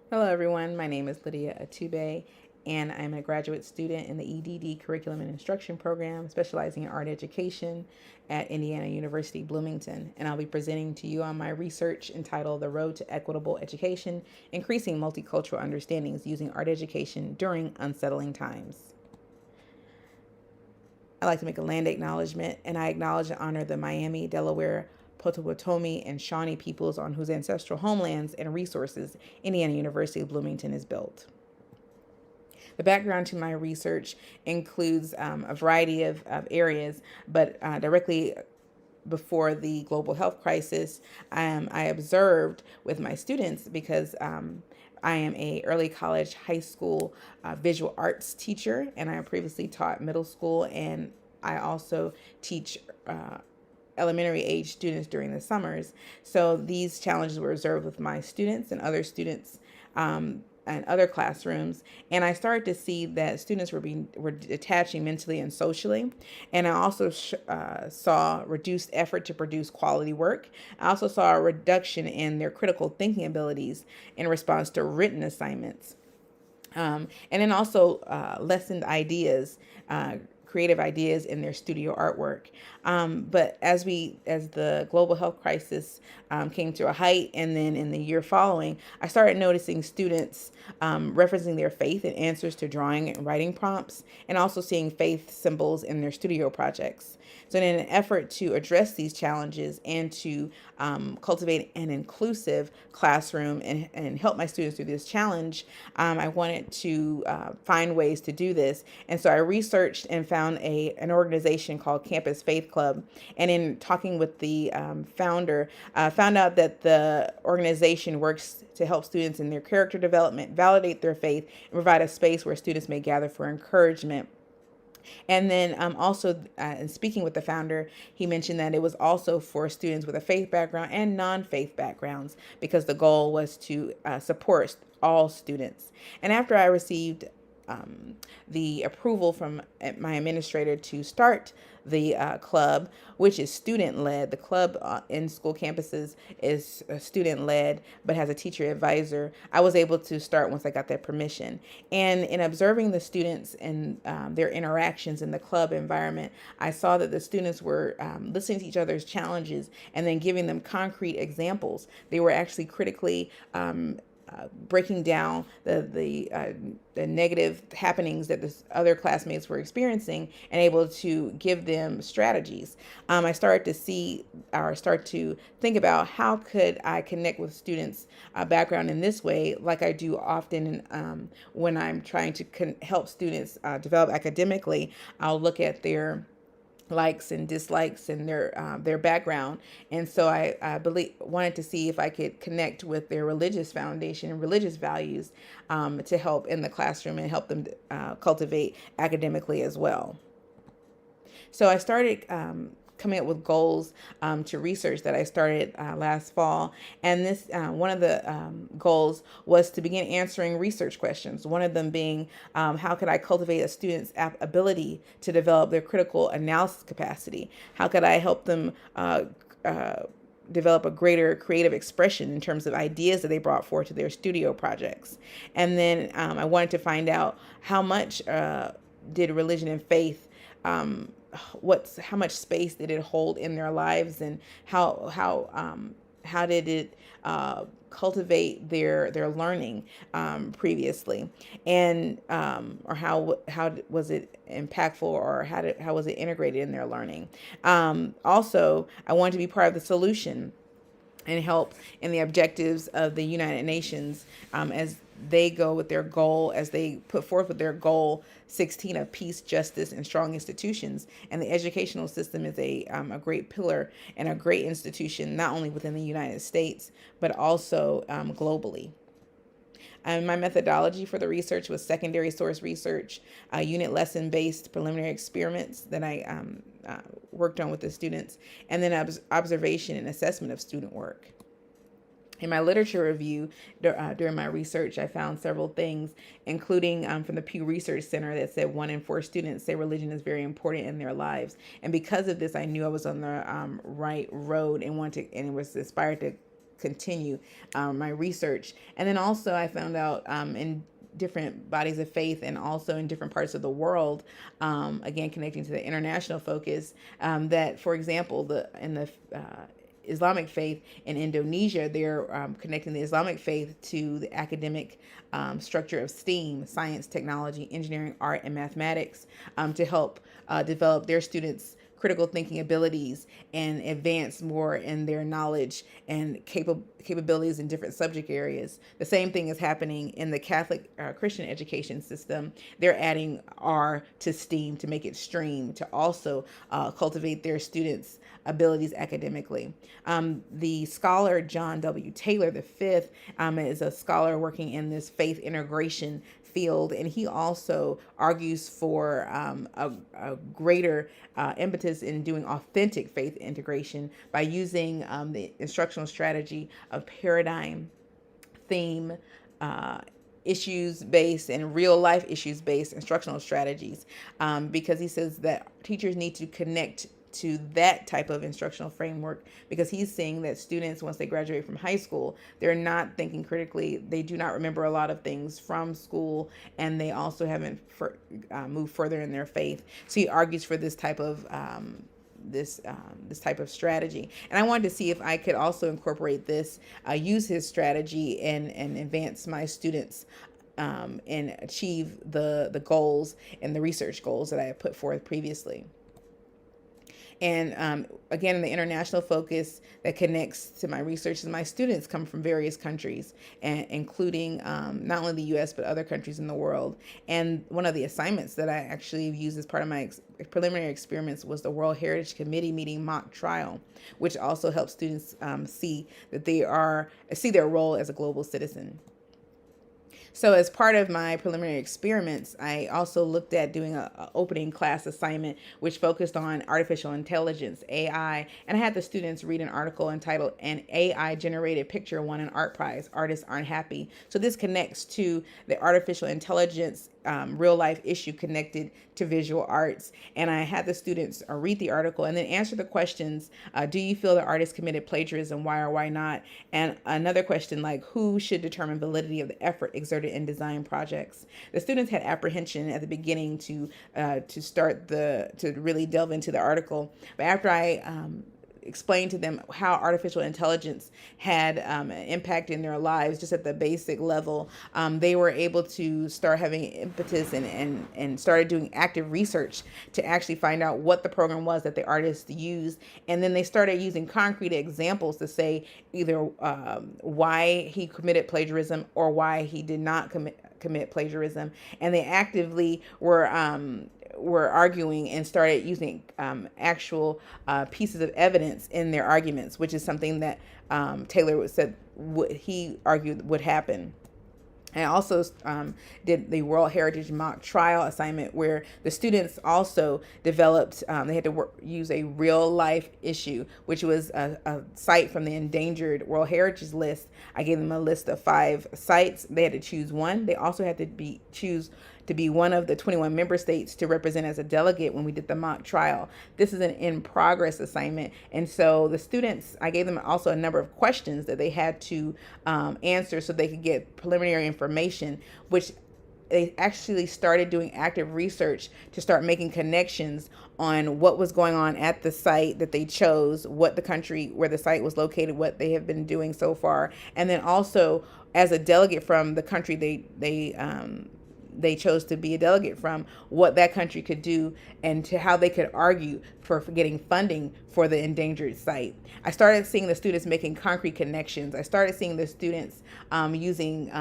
Hello, everyone. My name is Lydia Atubeh, and I'm a graduate student in the EDD Curriculum and Instruction Program, specializing in art education at Indiana University Bloomington. And I'll be presenting to you on my research entitled The Road to Equitable Education Increasing Multicultural Understandings Using Art Education During Unsettling Times. I'd like to make a land acknowledgement, and I acknowledge and honor the Miami, Delaware, Potawatomi, and Shawnee peoples on whose ancestral homelands and resources Indiana University of Bloomington is built. The background to my research includes a variety of areas, but directly before the global health crisis, I observed with my students because I am a early college, high school visual arts teacher, and I previously taught middle school, and I also teach elementary age students during the summers. So these challenges were observed with my students and other students and other classrooms, and I started to see that students were detaching mentally and socially, and I also saw reduced effort to produce quality work. I also saw a reduction in their critical thinking abilities in response to written assignments, and then also lessened ideas. Creative ideas in their studio artwork. But as the global health crisis came to a height, and then in the year following, I started noticing students referencing their faith in answers to drawing and writing prompts, and also seeing faith symbols in their studio projects. So, in an effort to address these challenges and to cultivate an inclusive classroom and help my students through this challenge, I wanted to find ways to do this. And so I researched and found an organization called Campus Faith Club. And in talking with the founder, found out that the organization works to help students in their character development, validate their faith, and provide a space where students may gather for encouragement. And then also, in speaking with the founder, he mentioned that it was also for students with a faith background and non-faith backgrounds, because the goal was to support all students. And after I received the approval from my administrator to start the club, which is student led. The club in school campuses is student led, but has a teacher advisor. I was able to start once I got that permission. And in observing the students and their interactions in the club environment, I saw that the students were listening to each other's challenges and then giving them concrete examples. They were actually critically breaking down the negative happenings that the other classmates were experiencing, and able to give them strategies. I started to see or start to think about how could I connect with students' background in this way, like I do often when I'm trying to help students develop academically. I'll look at their likes and dislikes and their background, and so I believe wanted to see if I could connect with their religious foundation and religious values to help in the classroom and help them cultivate academically as well. So I started coming up with goals to research that I started last fall. And this one of the goals was to begin answering research questions. One of them being, how could I cultivate a student's ability to develop their critical analysis capacity? How could I help them develop a greater creative expression in terms of ideas that they brought forth to their studio projects? And then I wanted to find out how much did religion and faith how much space did it hold in their lives, and how did it cultivate their learning previously, and or how was it impactful, or how was it integrated in their learning. Also, I wanted to be part of the solution and help in the objectives of the United Nations as they go with their goal, as they put forth with their goal 16 of peace, justice, and strong institutions. And the educational system is a great pillar and a great institution, not only within the United States, but also globally. My methodology for the research was secondary source research, unit lesson based preliminary experiments that I worked on with the students, and then observation and assessment of student work. In my literature review during my research, I found several things, including from the Pew Research Center, that said 1 in 4 students say religion is very important in their lives. And because of this, I knew I was on the right road and was inspired to continue my research. And then also I found out in different bodies of faith and also in different parts of the world, again connecting to the international focus, that, for example, in the Islamic faith in Indonesia, they're connecting the Islamic faith to the academic structure of STEAM, science, technology, engineering, art, and mathematics, to help develop their students' critical thinking abilities and advance more in their knowledge and capabilities in different subject areas. The same thing is happening in the Catholic Christian education system. They're adding R to STEAM to make it STREAM, to also cultivate their students' abilities academically. The scholar John W. Taylor V is a scholar working in this faith integration field, and he also argues for a greater impetus in doing authentic faith integration by using the instructional strategy of paradigm, theme, issues-based and real-life issues-based instructional strategies, because he says that teachers need to connect to that type of instructional framework, because he's seeing that students, once they graduate from high school, they're not thinking critically. They do not remember a lot of things from school, and they also haven't moved further in their faith. So he argues for this type of this type of strategy. And I wanted to see if I could also incorporate this, use his strategy, and advance my students and achieve the goals and the research goals that I had put forth previously. And again, the international focus that connects to my research is my students come from various countries, and including not only the U.S., but other countries in the world. And one of the assignments that I actually used as part of my preliminary experiments was the World Heritage Committee meeting mock trial, which also helps students see their role as a global citizen. So as part of my preliminary experiments, I also looked at doing an opening class assignment, which focused on artificial intelligence, AI, and I had the students read an article entitled "An AI-Generated Picture Won an Art Prize. Artists Aren't Happy." So this connects to the artificial intelligence real-life issue connected to visual arts. And I had the students read the article and then answer the questions. Do you feel the artist committed plagiarism? Why or why not? And another question like, who should determine validity of the effort exerted in design projects? The students had apprehension at the beginning to really delve into the article. But after I explained to them how artificial intelligence had an impact in their lives, just at the basic level, they were able to start having impetus and started doing active research to actually find out what the program was that the artist used. And then they started using concrete examples to say either why he committed plagiarism or why he did not commit plagiarism. And they actively were arguing and started using actual pieces of evidence in their arguments, which is something that Taylor said he argued would happen. I also did the World Heritage mock trial assignment, where the students also developed, they had to use a real life issue, which was a site from the endangered World Heritage list. I gave them a list of 5 sites. They had to choose one. They also had to choose to be one of the 21 member states to represent as a delegate when we did the mock trial. This is an in-progress assignment. And so the students, I gave them also a number of questions that they had to answer so they could get preliminary information, which they actually started doing active research to start making connections on what was going on at the site that they chose, what the country where the site was located, what they have been doing so far. And then also, as a delegate from the country they chose to be a delegate from, what that country could do and to how they could argue for getting funding for the endangered site. I started seeing the students making concrete connections. I started seeing the students using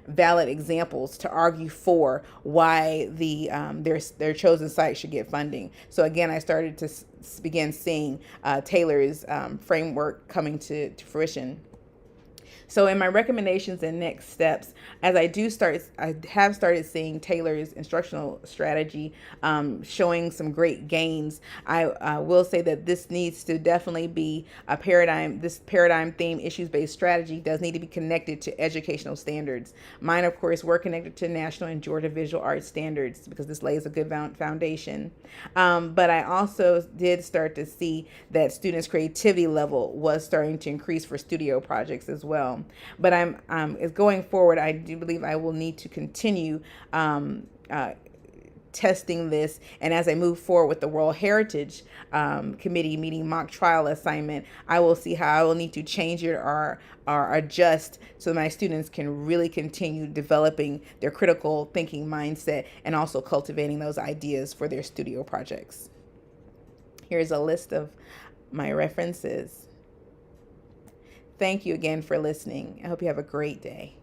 valid examples to argue for why their chosen site should get funding. So again, I started to begin seeing Taylor's framework coming to fruition. So in my recommendations and next steps, as I have started seeing Taylor's instructional strategy showing some great gains. I will say that this needs to definitely be a paradigm. This paradigm theme, issues-based strategy, does need to be connected to educational standards. Mine, of course, were connected to national and Georgia visual arts standards because this lays a good foundation. But I also did start to see that students' creativity level was starting to increase for studio projects as well. But going forward, I do believe I will need to continue testing this. And as I move forward with the World Heritage Committee meeting mock trial assignment, I will see how I will need to change it or adjust so my students can really continue developing their critical thinking mindset and also cultivating those ideas for their studio projects. Here's a list of my references. Thank you again for listening. I hope you have a great day.